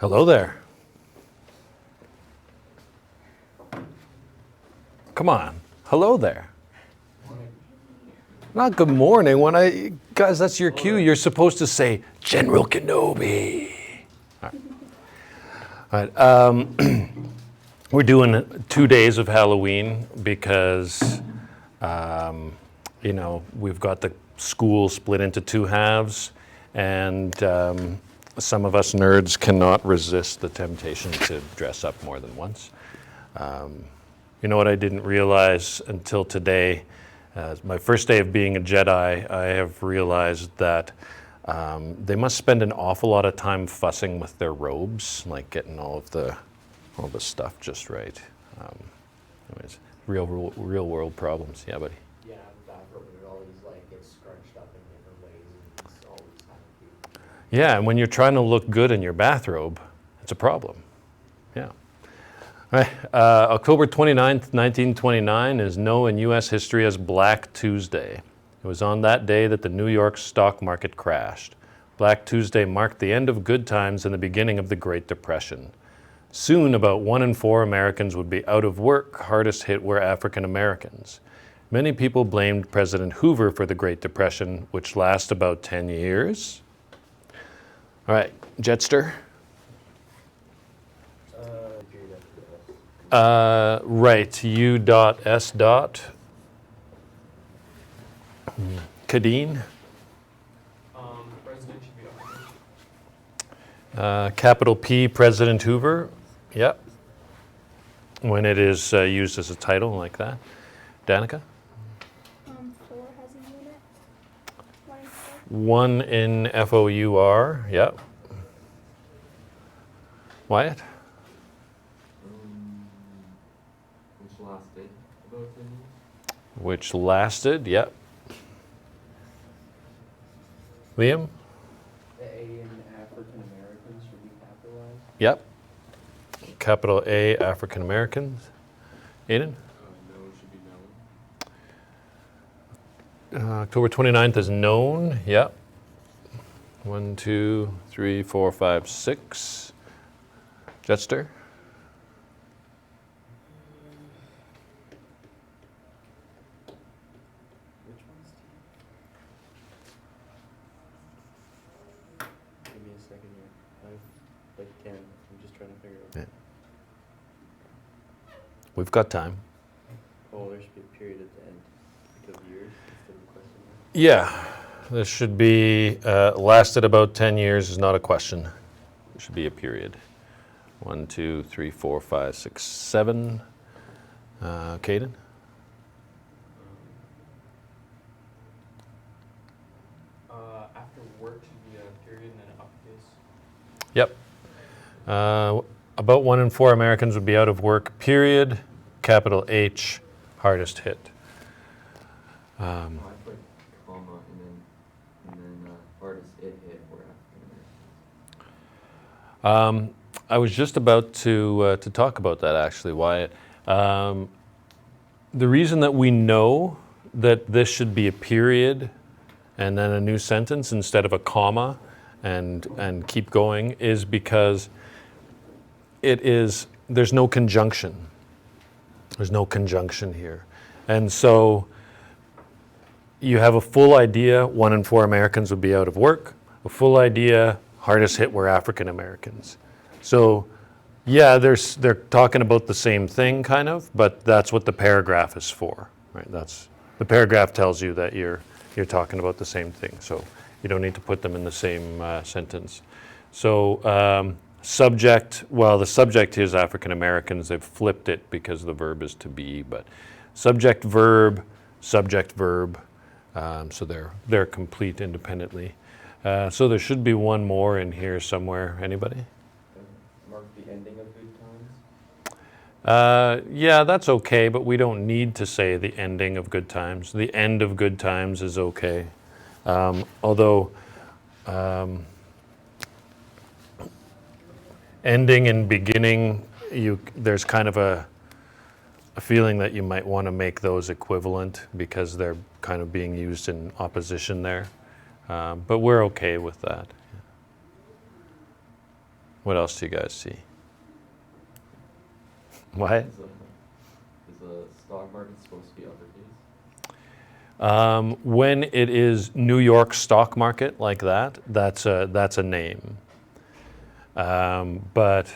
Hello there. Come on. Hello there. Not good morning. Guys, that's your cue. You're supposed to say General Kenobi. All right. We're doing 2 days of Halloween because, we've got the school split into two halves, and some of us nerds cannot resist the temptation to dress up more than once. You know what I didn't realize until today? My first day of being a Jedi, I have realized that they must spend an awful lot of time fussing with their robes, like getting all the stuff just right. Anyways, real world problems. Yeah, buddy. Yeah, the bathrobe, it always gets scrunched up in different ways, and it's always kind of cute. Yeah, and when you're trying to look good in your bathrobe, it's a problem. Yeah. All right. October 29th, 1929 is known in U.S. history as Black Tuesday. It was on that day that the New York stock market crashed. Black Tuesday marked the end of good times and the beginning of the Great Depression. Soon, about 1 in 4 Americans would be out of work. Hardest hit were African Americans. Many people blamed President Hoover for the Great Depression, which lasted about 10 years. All right, Jetster. Right, U.S. Kadeen. President should be up. Capital P, President Hoover. Yep. When it is used as a title like that. Danica? 4 has a unit. 1 in FOUR. Yep. Wyatt? Which lasted about 10 years. Which lasted, yep. Liam? The A in African Americans should be capitalized. Yep. Capital A, African Americans. Aiden? No, it should be known. October 29th is known, yep. 1, 2, 3, 4, 5, 6. Jetster? Which one's T? Give me a second here. I'm just trying to figure it out. Yeah. We've got time. Oh, there should be a period at the end. Because of years instead of a question mark. Yeah, this should be lasted about 10 years is not a question. It should be a period. 1, 2, 3, 4, 5, 6, 7. Caden? After work should be a period and then an uppercase. Yep. About 1 in 4 Americans would be out of work, period. Capital H, hardest hit. I put comma and then hardest hit were African Americans. I was just about to talk about that actually, Wyatt. The reason that we know that this should be a period and then a new sentence instead of a comma and keep going is because there's no conjunction. There's no conjunction here. And so you have a full idea, 1 in 4 Americans would be out of work. A full idea, hardest hit were African Americans. So yeah, they're talking about the same thing kind of, but that's what the paragraph is for, right? The paragraph tells you that you're talking about the same thing. So you don't need to put them in the same sentence. So subject, well, the subject is African Americans. They've flipped it because the verb is to be, but subject, verb, so they're complete independently. So there should be one more in here somewhere. Anybody? Mark the ending of good times. Yeah, that's okay, but we don't need to say the ending of good times. The end of good times is okay. Although ending and beginning, there's kind of a feeling that you might want to make those equivalent because they're kind of being used in opposition there. But we're okay with that. What else do you guys see? What? Is the stock market supposed to be uppercase? When it is New York stock market like that, that's a name. But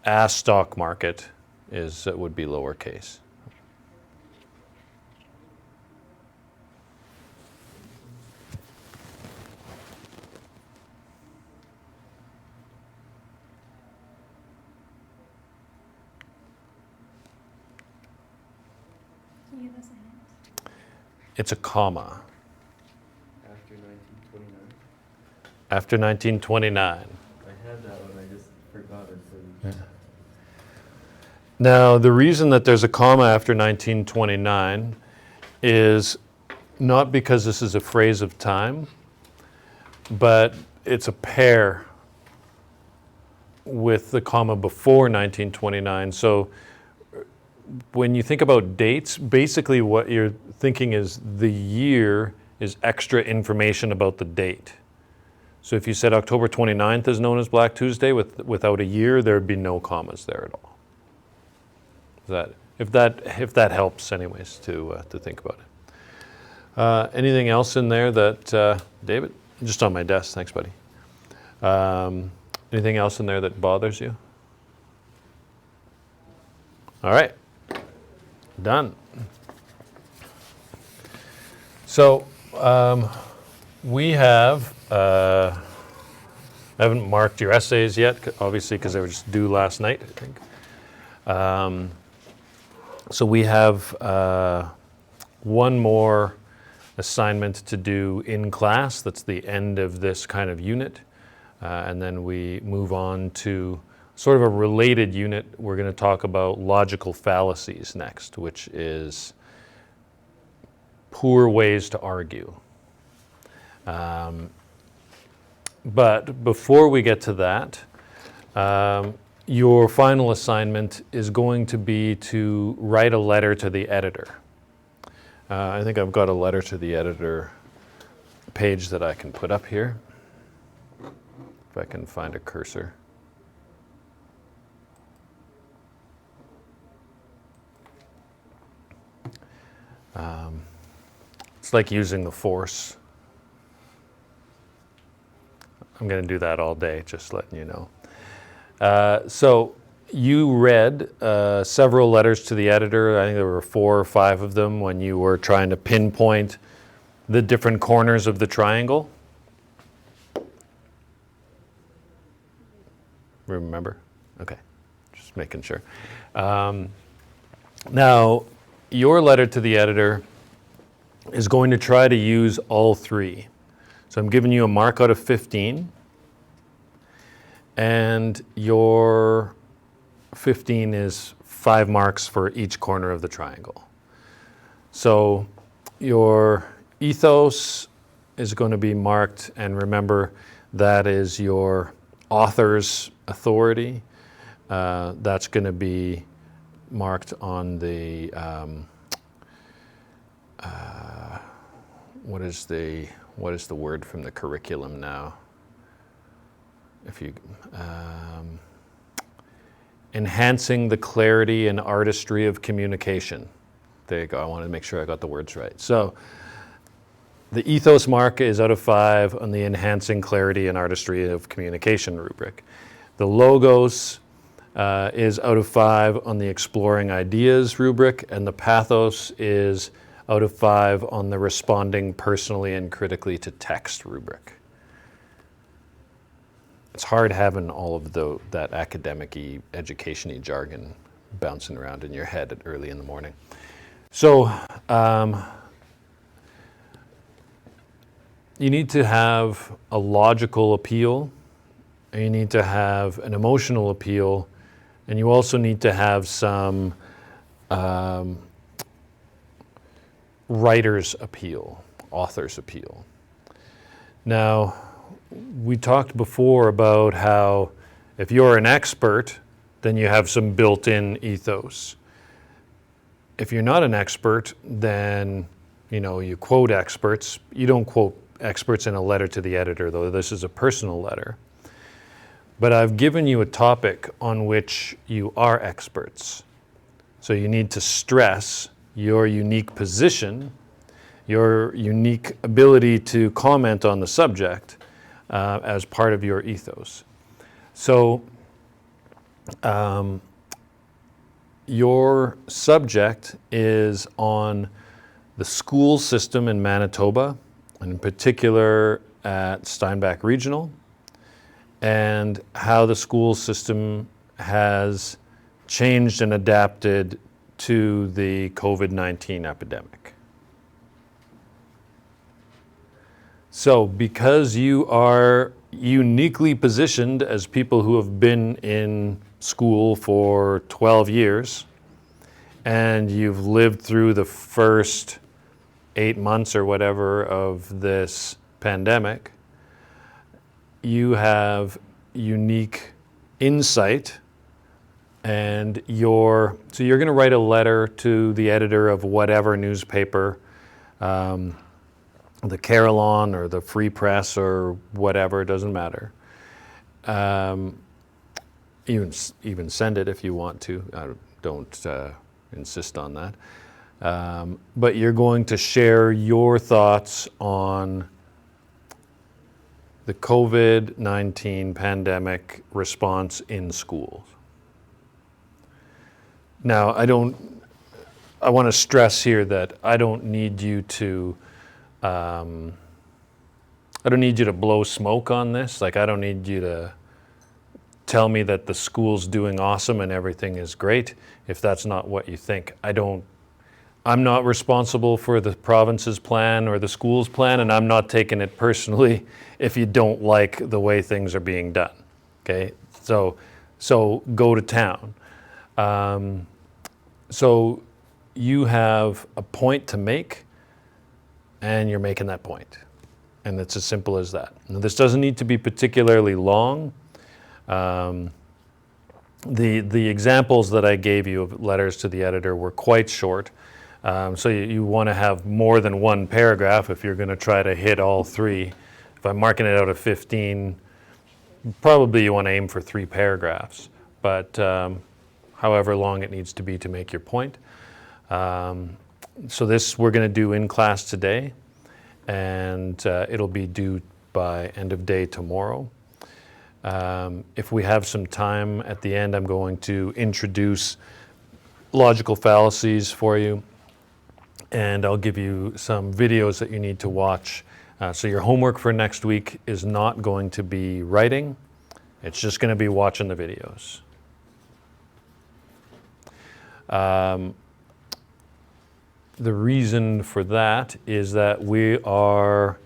as stock market would be lowercase. Can you give us a hint? It's a comma After 1929. after 1929. I had that one, I just forgot it. So Now, the reason that there's a comma after 1929 is not because this is a phrase of time, but it's a pair with the comma before 1929. So when you think about dates, basically what you're thinking is the year is extra information about the date. So if you said October 29th is known as Black Tuesday without a year, there'd be no commas there at all. If that helps, anyways, to think about it. Anything else in there that David? Just on my desk, thanks, buddy. Anything else in there that bothers you? All right, done. So we have. I haven't marked your essays yet, obviously, because they were just due last night, I think. So we have one more assignment to do in class. That's the end of this kind of unit. And then we move on to sort of a related unit. We're going to talk about logical fallacies next, which is poor ways to argue. But before we get to that, your final assignment is going to be to write a letter to the editor. I think I've got a letter to the editor page that I can put up here, if I can find a cursor. It's like using the Force. I'm going to do that all day, just letting you know. So you read several letters to the editor. I think there were 4 or 5 of them when you were trying to pinpoint the different corners of the triangle. Remember? Okay, just making sure. Now, your letter to the editor is going to try to use all 3. So I'm giving you a mark out of 15. And your 15 is 5 marks for each corner of the triangle. So your ethos is going to be marked, and remember that is your author's authority. That's going to be marked on the what is the word from the curriculum now? If you enhancing the clarity and artistry of communication. There you go. I wanted to make sure I got the words right. So the ethos mark is out of 5 on the enhancing clarity and artistry of communication rubric. The logos is out of 5 on the exploring ideas rubric, and the pathos is out of 5 on the responding personally and critically to text rubric. It's hard having all of that academic-y, education-y jargon bouncing around in your head early in the morning. So you need to have a logical appeal, and you need to have an emotional appeal, and you also need to have some writer's appeal, author's appeal. Now, we talked before about how if you're an expert, then you have some built-in ethos. If you're not an expert, then you quote experts. You don't quote experts in a letter to the editor, though. This is a personal letter. But I've given you a topic on which you are experts. So you need to stress your unique position, your unique ability to comment on the subject as part of your ethos. So your subject is on the school system in Manitoba, and in particular at Steinbach Regional, and how the school system has changed and adapted to the COVID-19 epidemic. So because you are uniquely positioned as people who have been in school for 12 years, and you've lived through the first 8 months or whatever of this pandemic, you have unique insight, and you're going to write a letter to the editor of whatever newspaper, the Carillon or the Free Press or whatever, it doesn't matter. Even send it if you want to. I don't insist on that. But you're going to share your thoughts on the COVID-19 pandemic response in schools. Now, I want to stress here that I don't need you to blow smoke on this. Like, I don't need you to tell me that the school's doing awesome and everything is great if that's not what you think. I'm not responsible for the province's plan or the school's plan, and I'm not taking it personally if you don't like the way things are being done. Okay? So go to town. So you have a point to make, and you're making that point. And it's as simple as that. Now, this doesn't need to be particularly long. The examples that I gave you of letters to the editor were quite short. So you want to have more than one paragraph if you're going to try to hit all three. If I'm marking it out of 15, probably you want to aim for 3 paragraphs. But however long it needs to be to make your point. So this we're going to do in class today, and it'll be due by end of day tomorrow. If we have some time at the end, I'm going to introduce logical fallacies for you, and I'll give you some videos that you need to watch. So your homework for next week is not going to be writing, it's just going to be watching the videos. The reason for that is that we are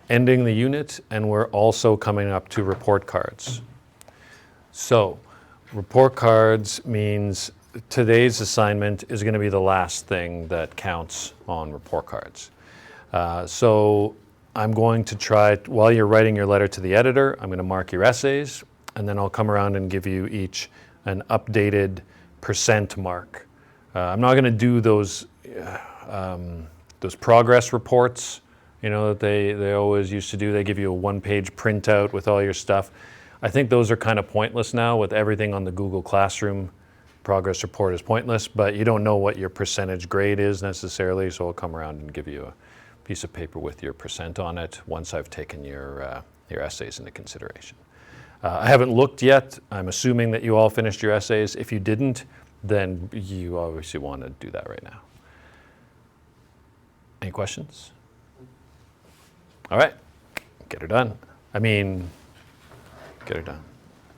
ending the unit, and we're also coming up to report cards. So report cards means today's assignment is going to be the last thing that counts on report cards. So I'm going to try, while you're writing your letter to the editor, I'm going to mark your essays, and then I'll come around and give you each an updated percent mark. I'm not going to do those progress reports, that they always used to do. They give you a 1-page printout with all your stuff. I think those are kind of pointless now with everything on the Google Classroom. Progress report is pointless, but you don't know what your percentage grade is necessarily, so I'll come around and give you a piece of paper with your percent on it once I've taken your essays into consideration. I haven't looked yet. I'm assuming that you all finished your essays. If you didn't, then you obviously want to do that right now. Any questions? All right, get her done. Get her done.